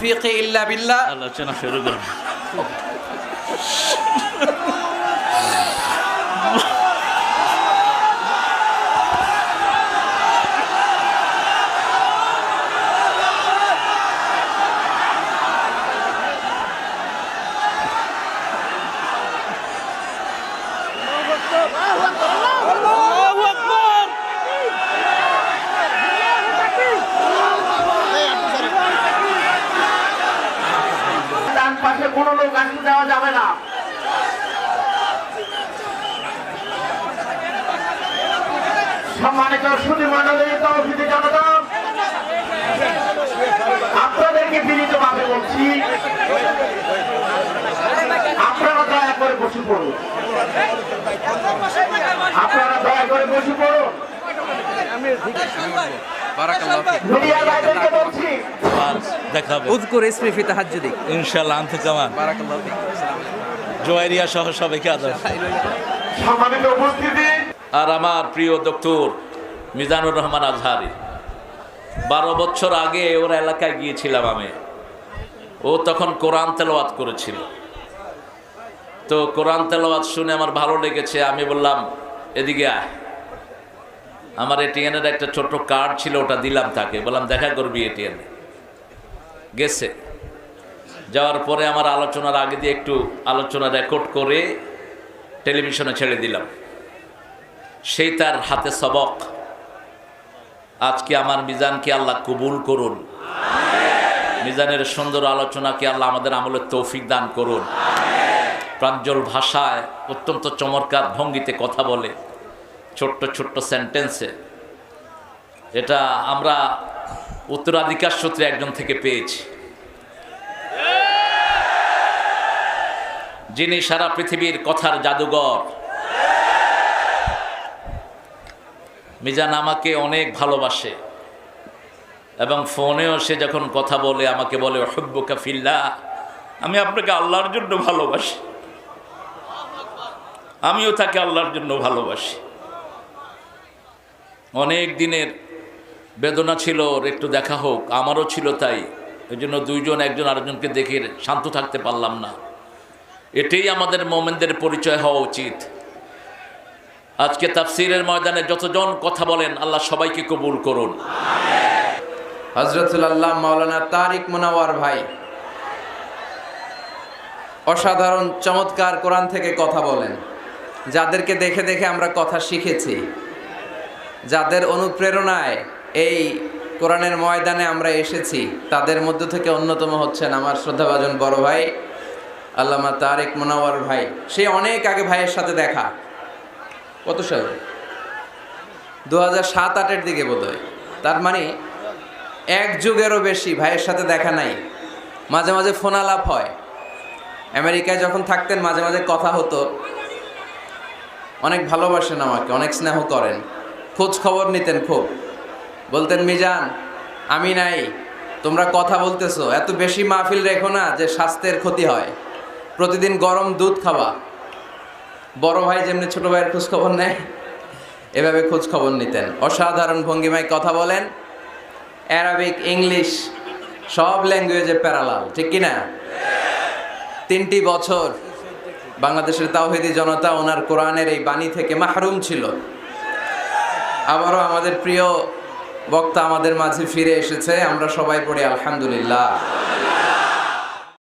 তৌফিক ইল্লা বিল্লাহ। আলোচনা শুরু করুন। পাশে কোনো লোক আসতে দেওয়া যাবে না। সম্মানিত সুধী মণ্ডলী, তৌহিদি জনতা, আপনাদেরকে বিনীতভাবে বলছি, আপনারা দয়া করে বসে পড়ুন। আপনারা দয়া করে বসে পড়ুন। মিডিয়ার ভাইদেরকে বলছি, দেখাবে উযকুর ইসমি ফি তাহাজ্জুদি। ইনশাআল্লাহ। আনতে কামান বারাকাল্লাহু ফিক। জোয়ারিয়া সহ সবাইকে আদর। সম্মানিত উপস্থিতি, আর আমার প্রিয় ডক্টর মিজানুর রহমান আজহারি, 12 বছর আগে ওর এলাকায় গিয়েছিলাম আমি। ও তখন কোরআন তেলাওয়াত করেছিল। তো কোরআন তেলাওয়াত শুনে আমার ভালো লেগেছে। আমি বললাম এদিকে আয়। আমার এটিএনের একটা ছোট্ট কার্ড ছিল, ওটা দিলাম তাকে, বললাম দেখা করবি এটিএনে। গেছে। যাওয়ার পরে আমার আলোচনার আগে দিয়ে একটু আলোচনা রেকর্ড করে টেলিভিশনে ছেড়ে দিলাম। সেই তার হাতে সবক। আজকে আমার মিজানকে আল্লাহ কবুল করুন। মিজানের সুন্দর আলোচনাকে আল্লাহ আমাদের আমলের তৌফিক দান করুন। প্রাঞ্জল ভাষায় অত্যন্ত চমৎকার ভঙ্গিতে কথা বলে, ছোট্ট ছোট্ট সেন্টেন্সে। এটা আমরা উত্তরাধিকার সূত্রে একজন থেকে পেয়েছি, যিনি সারা পৃথিবীর কথার জাদুঘর। মিজান আমাকে অনেক ভালোবাসে এবং ফোনেও সে যখন কথা বলে আমাকে বলে উহিব্বুকা ফিল্লাহ, আমি আপনাকে আল্লাহর জন্য ভালোবাসি। আমিও তাকে আল্লাহর জন্য ভালোবাসি। অনেক দিনের বেদনা ছিল ওর, একটু দেখা হোক, আমারও ছিল তাই। এই জন্য দুইজন একজন আরেকজনকে দেখে শান্ত থাকতে পারলাম না। এটাই আমাদের মোমেনদের পরিচয় হওয়া উচিত। আজকে তাফসীরের ময়দানে যতজন কথা বলেন আল্লাহ সবাইকে কবুল করুন। হযরতুল আল্লাহ মাওলানা তারিক মুনাওয়ার ভাই অসাধারণ চমৎকার কোরআন থেকে কথা বলেন। যাদেরকে দেখে দেখে আমরা কথা শিখেছি, যাদের অনুপ্রেরণায় এই কোরআনের ময়দানে আমরা এসেছি, তাদের মধ্য থেকে অন্যতম হচ্ছেন আমার শ্রদ্ধাভাজন বড় ভাই আল্লামা তারিক মুনাওয়ার ভাই। সে অনেক আগে ভাইয়ের সাথে দেখা, কত সালে, 2007-08 দিকে বোধহয়। তার মানে এক যুগেরও বেশি ভাইয়ের সাথে দেখা নাই। মাঝে মাঝে ফোন আলাপ হয়। আমেরিকায় যখন থাকতেন মাঝে মাঝে কথা হতো। অনেক ভালোবাসেন আমাকে, অনেক স্নেহ করেন, খোঁজ খবর নিতেন খুব। বলতেন মিজান আমি নাই, তোমরা কথা বলতেছো, এত বেশি মাহফিল রেখো না যে স্বাস্থ্যের ক্ষতি হয়। প্রতিদিন গরম দুধ খাওয়া। বড় ভাই যেমনি ছোট ভাইয়ের খোঁজ খবর নেয়, এভাবে খোঁজ খবর নিতেন। অসাধারণ ভঙ্গিমায় কথা বলেন। অ্যারাবিক, ইংলিশ সব ল্যাঙ্গুয়েজে প্যারালাল, ঠিক কিনা? 3টি বছর বাংলাদেশের তাওহীদি জনতা ওনার কোরআনের এই বাণী থেকে মাহরুম ছিল। আবারও আমাদের প্রিয় বক্তা আমাদের মাঝে ফিরে এসেছে। আমরা সবাই পড়ি আলহামদুলিল্লাহ।